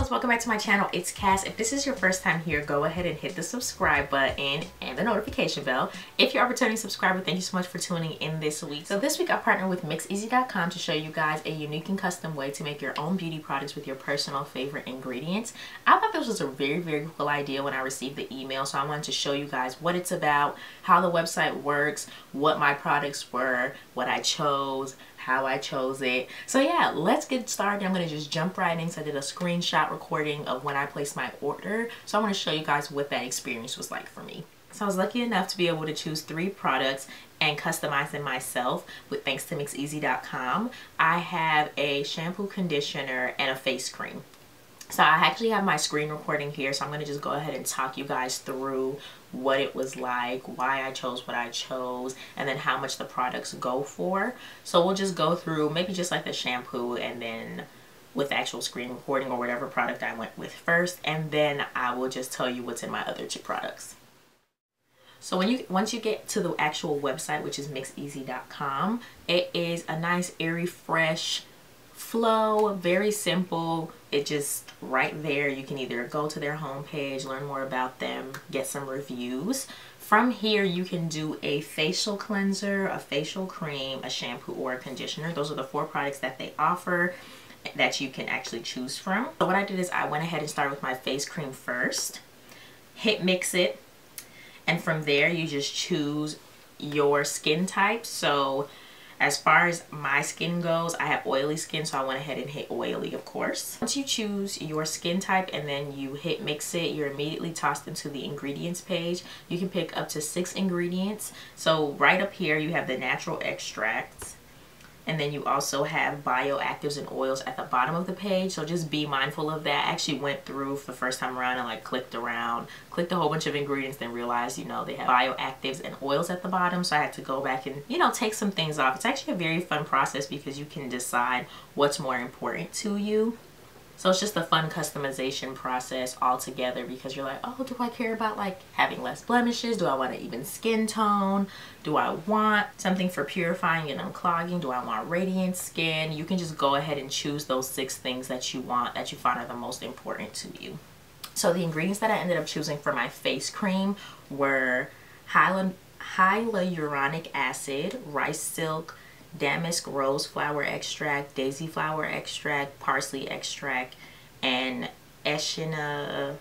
Welcome back to my channel. It's Cass. If this is your first time here, go ahead and hit the subscribe button and the notification bell. If you're a returning subscriber, thank you so much for tuning in this week. So this week I partnered with mixeasy.com to show you guys a unique and custom way to make your own beauty products with your personal favorite ingredients. I thought this was a very cool idea when I received the email, so I wanted to show you guys what it's about, how the website works, what my products were, what I chose, how I chose it. So yeah, let's get started. I'm gonna just jump right in. So I did a screenshot recording of when I placed my order. So I want to show you guys what that experience was like for me. So I was lucky enough to be able to choose 3 products and customize them myself with thanks to mixeasy.com. I have a shampoo, conditioner, and a face cream. So I actually have my screen recording here, so I'm going to just go ahead and talk you guys through what it was like, why I chose what I chose, and then how much the products go for. So we'll just go through maybe just like the shampoo, and then with actual screen recording or whatever product I went with first, and then I will just tell you what's in my other 2 products. So once you get to the actual website, which is mixeasy.com, it is a nice airy fresh flow, very simple. It just right there, you can either go to their homepage, learn more about them, get some reviews. From here you can do a facial cleanser, a facial cream, a shampoo, or a conditioner. Those are the 4 products that they offer that you can actually choose from. So what I did is I went ahead and started with my face cream first, hit mix it, and from there you just choose your skin type. So as far as my skin goes, I have oily skin, so I went ahead and hit oily, of course. Once you choose your skin type and then you hit mix it, you're immediately tossed into the ingredients page. You can pick up to 6 ingredients. So right up here you have the natural extracts, and then you also have bioactives and oils at the bottom of the page. So just be mindful of that. I actually went through for the first time around and like clicked a whole bunch of ingredients, then realized, you know, they have bioactives and oils at the bottom. So I had to go back and, you know, take some things off. It's actually a very fun process because you can decide what's more important to you. So it's just a fun customization process altogether, because you're like, oh, do I care about like having less blemishes? Do I want an even skin tone? Do I want something for purifying and unclogging? Do I want radiant skin? You can just go ahead and choose those 6 things that you want, that you find are the most important to you. So the ingredients that I ended up choosing for my face cream were hyaluronic acid, rice silk damask rose flower extract, daisy flower extract, parsley extract, and Echinacea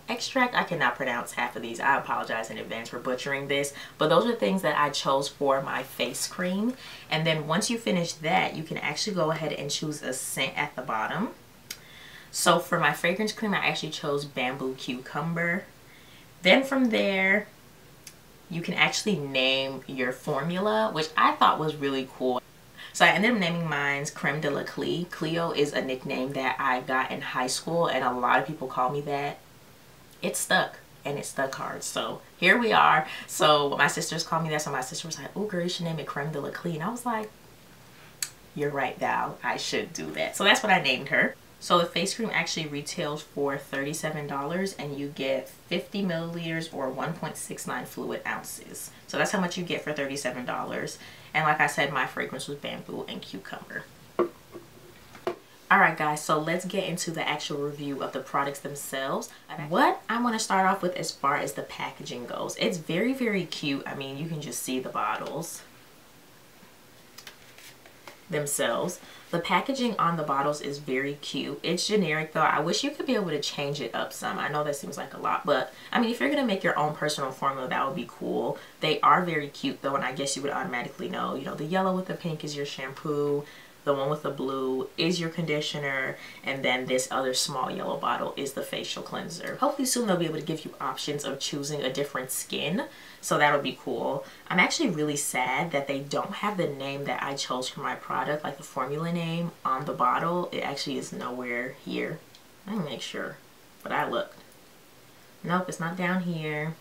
extract. I cannot pronounce half of these. I apologize in advance for butchering this, but those are things that I chose for my face cream. And then once you finish that, you can actually go ahead and choose a scent at the bottom. So for my fragrance cream, I actually chose bamboo cucumber. Then from there, you can actually name your formula, which I thought was really cool. So I ended up naming mine Creme de la Cleo. Cleo is a nickname that I got in high school, and a lot of people call me that. It stuck, and it stuck hard. So here we are. So my sisters call me that. So my sister was like, oh girl, you should name it Creme de la Cleo. And I was like, you're right, Val, I should do that. So that's what I named her. So the face cream actually retails for $37, and you get 50 milliliters or 1.69 fluid ounces. So that's how much you get for $37. And like I said, my fragrance was bamboo and cucumber. Alright guys, so let's get into the actual review of the products themselves. What I want to start off with as far as the packaging goes, it's very cute. I mean, you can just see the bottles themselves. The packaging on the bottles is very cute. It's generic though. I wish you could be able to change it up some. I know that seems like a lot, but I mean, if you're gonna make your own personal formula, that would be cool. They are very cute though, and I guess you would automatically know, you know, the yellow with the pink is your shampoo, the one with the blue is your conditioner, and then this other small yellow bottle is the facial cleanser. Hopefully soon they'll be able to give you options of choosing a different skin, so that'll be cool. I'm actually really sad that they don't have the name that I chose for my product, like the formula name on the bottle. It actually is nowhere here. Let me make sure, but I looked. Nope, it's not down here.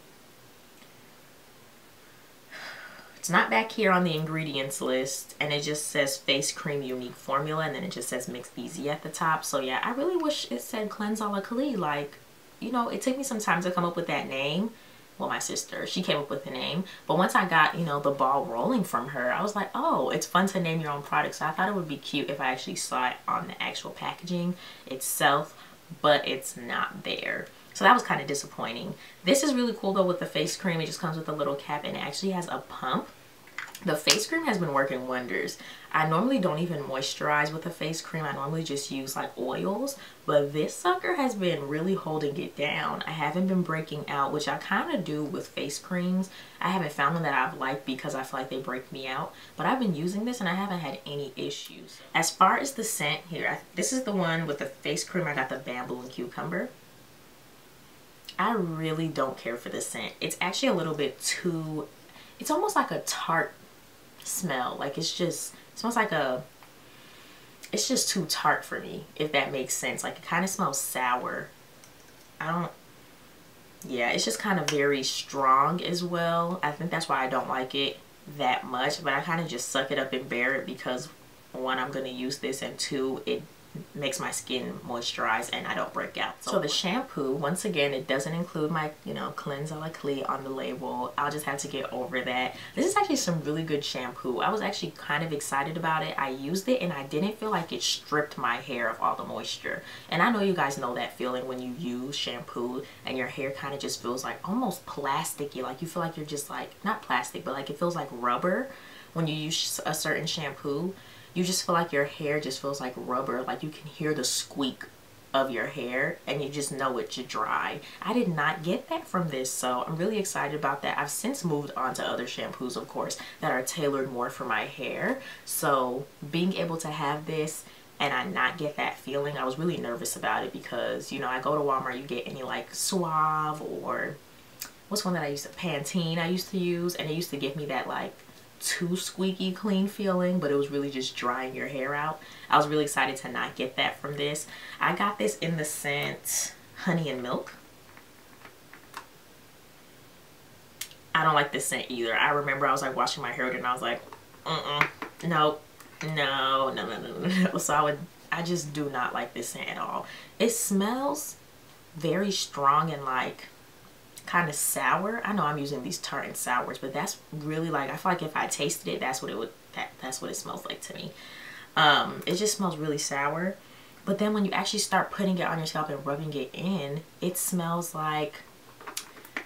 It's not back here on the ingredients list, and it just says face cream unique formula, and then it just says mix easy at the top. So yeah, I really wish it said cleanse a la Cali. Like, you know, it took me some time to come up with that name, well, my sister, she came up with the name. But once I got, you know, the ball rolling from her, I was like, oh, it's fun to name your own product. So I thought it would be cute if I actually saw it on the actual packaging itself, but it's not there. So that was kind of disappointing. This is really cool though with the face cream. It just comes with a little cap and it actually has a pump. The face cream has been working wonders. I normally don't even moisturize with a face cream. I normally just use like oils, but this sucker has been really holding it down. I haven't been breaking out, which I kind of do with face creams. I haven't found one that I've liked because I feel like they break me out, but I've been using this and I haven't had any issues. As far as the scent here, this is the one with the face cream. I got the bamboo and cucumber. I really don't care for the scent. It's actually a little bit too, it's almost like a tart smell. Like it smells like it's just too tart for me, if that makes sense. Like it kind of smells sour. Yeah, it's just kind of very strong as well. I think that's why I don't like it that much, but I kind of just suck it up and bear it because one, I'm going to use this, and two, it makes my skin moisturize and I don't break out. So the shampoo, once again, it doesn't include my, you know, cleanse a la clé on the label. I'll just have to get over that. This is actually some really good shampoo. I was actually kind of excited about it. I used it and I didn't feel like it stripped my hair of all the moisture. And I know you guys know that feeling when you use shampoo and your hair kind of just feels like almost plasticky. Like you feel like you're just like, not plastic, but like it feels like rubber when you use a certain shampoo. You just feel like your hair just feels like rubber, like you can hear the squeak of your hair and you just know it's dry. I did not get that from this, so I'm really excited about that. I've since moved on to other shampoos, of course, that are tailored more for my hair. So being able to have this and I not get that feeling, I was really nervous about it because, you know, I go to Walmart, you get any like Suave or what's one that I used to, Pantene I used to use, and it used to give me that like too squeaky clean feeling, but it was really just drying your hair out. I was really excited to not get that from this. I got this in the scent Honey and Milk. I don't like this scent either. I remember I was like washing my hair and I was like, no. So I just do not like this scent at all. It smells very strong and like kind of sour. I know I'm using these tart and sours, but that's really like, I feel like if I tasted it, that's what it would, that's what it smells like to me. It just smells really sour. But then when you actually start putting it on your scalp and rubbing it in, it smells like,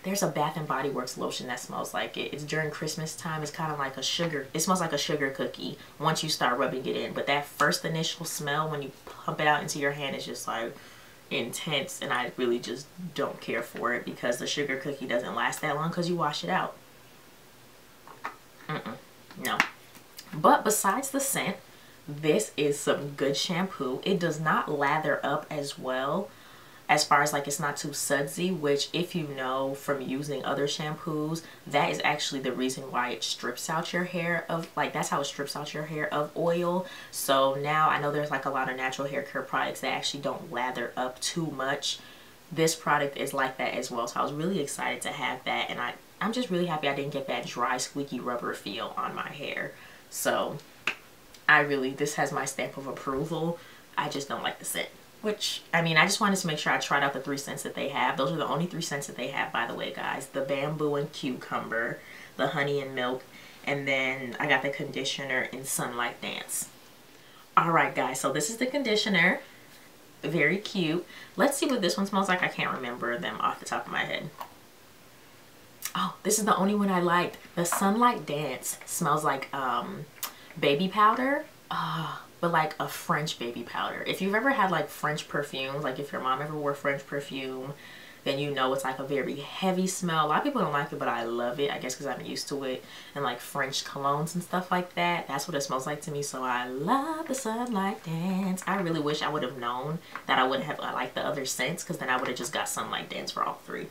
there's a Bath and Body Works lotion that smells like it. It's during Christmas time. It's kind of like a sugar, it smells like a sugar cookie once you start rubbing it in. But that first initial smell when you pump it out into your hand is just like intense, and I really just don't care for it because the sugar cookie doesn't last that long because you wash it out. No. But besides the scent, this is some good shampoo. It does not lather up as well, as far as like it's not too sudsy, which if you know from using other shampoos, that is actually the reason why it strips out your hair of, like that's how it strips out your hair of oil. So now I know there's like a lot of natural hair care products that actually don't lather up too much. This product is like that as well. So I was really excited to have that, and I'm just really happy I didn't get that dry squeaky rubber feel on my hair. So this has my stamp of approval. I just don't like the scent. Which, I mean, I just wanted to make sure I tried out the 3 scents that they have. Those are the only 3 scents that they have, by the way, guys. The bamboo and cucumber, the honey and milk, and then I got the conditioner in Sunlight Dance. Alright, guys, so this is the conditioner. Very cute. Let's see what this one smells like. I can't remember them off the top of my head. Oh, this is the only one I liked. The Sunlight Dance smells like baby powder. But like a French baby powder. If you've ever had like French perfumes, like if your mom ever wore French perfume, then you know it's like a very heavy smell. A lot of people don't like it, but I love it. I guess because I'm used to it. And like French colognes and stuff like that. That's what it smells like to me. So I love the Sunlight Dance. I really wish I would have known that I wouldn't have liked the other scents, because then I would have just got Sunlight Dance for all 3.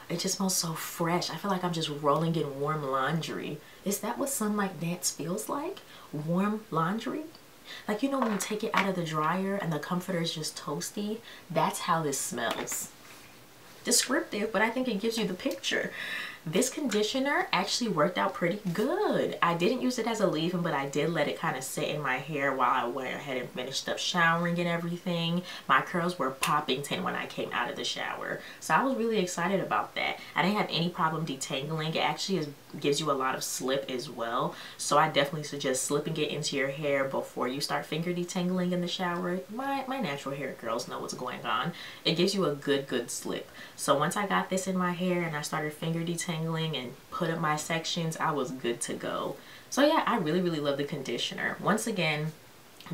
It just smells so fresh. I feel like I'm just rolling in warm laundry. Is that what Sunlight Dance feels like? Warm laundry? Like, you know when you take it out of the dryer and the comforter is just toasty? That's how this smells. Descriptive, but I think it gives you the picture. this conditioner actually worked out pretty good. I didn't use it as a leave-in, but I did let it kind of sit in my hair while I went ahead and finished up showering and everything. My curls were popping 10 when I came out of the shower, so I was really excited about that. I didn't have any problem detangling. It actually gives you a lot of slip as well, so I definitely suggest slipping it into your hair before you start finger detangling in the shower. My natural hair girls know what's going on. It gives you a good slip. So once I got this in my hair and I started finger detangling and put up my sections, I was good to go. So yeah, I really love the conditioner. Once again,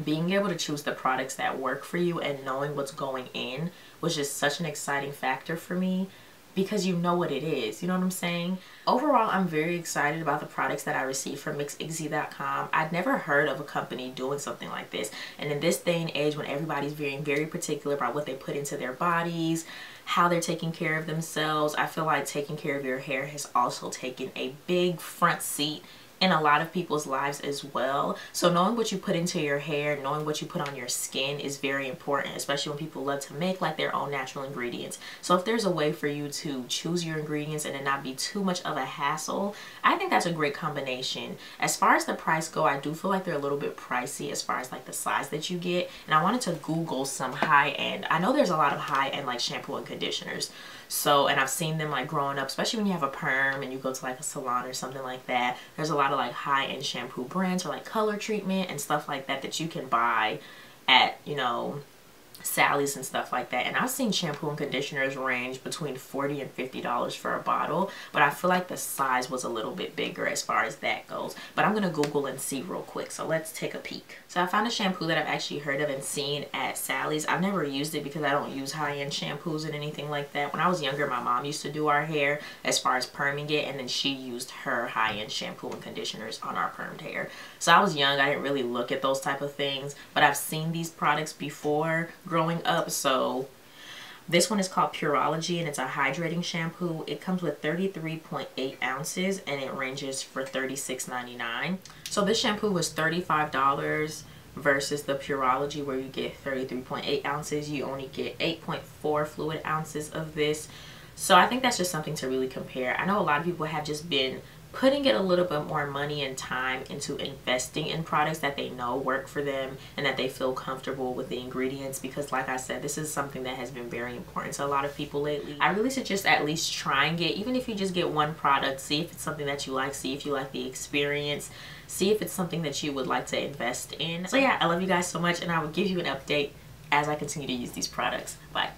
being able to choose the products that work for you and knowing what's going in was just such an exciting factor for me, because you know what it is, you know what I'm saying? Overall, I'm very excited about the products that I received from MixEasy.com. I'd never heard of a company doing something like this. And in this day and age when everybody's very particular about what they put into their bodies, how they're taking care of themselves, I feel like taking care of your hair has also taken a big front seat in a lot of people's lives as well. So knowing what you put into your hair, knowing what you put on your skin is very important, especially when people love to make like their own natural ingredients. So if there's a way for you to choose your ingredients and it not be too much of a hassle, I think that's a great combination. As far as the price go, I do feel like they're a little bit pricey as far as like the size that you get. And I wanted to Google some high-end. I know there's a lot of high-end like shampoo and conditioners. So, and I've seen them like growing up, especially when you have a perm and you go to like a salon or something like that. There's a lot of like high-end shampoo brands or like color treatment and stuff like that that you can buy at, you know, Sally's and stuff like that. And I've seen shampoo and conditioners range between $40 and $50 for a bottle, but I feel like the size was a little bit bigger as far as that goes. But I'm gonna Google and see real quick, so let's take a peek. So I found a shampoo that I've actually heard of and seen at Sally's. I've never used it because I don't use high-end shampoos and anything like that. When I was younger, my mom used to do our hair as far as perming it, and then she used her high-end shampoo and conditioners on our permed hair. So I was young, I didn't really look at those type of things, but I've seen these products before growing up. So this one is called Pureology and it's a hydrating shampoo. It comes with 33.8 ounces and it ranges for $36.99. So this shampoo was $35 versus the Pureology where you get 33.8 ounces. You only get 8.4 fluid ounces of this. So I think that's just something to really compare. I know a lot of people have just been putting it a little bit more money and time into investing in products that they know work for them and that they feel comfortable with the ingredients, because like I said, this is something that has been very important to a lot of people lately. I really suggest at least trying it, even if you just get one product, see if it's something that you like, see if you like the experience, see if it's something that you would like to invest in. So yeah, I love you guys so much and I will give you an update as I continue to use these products. Bye.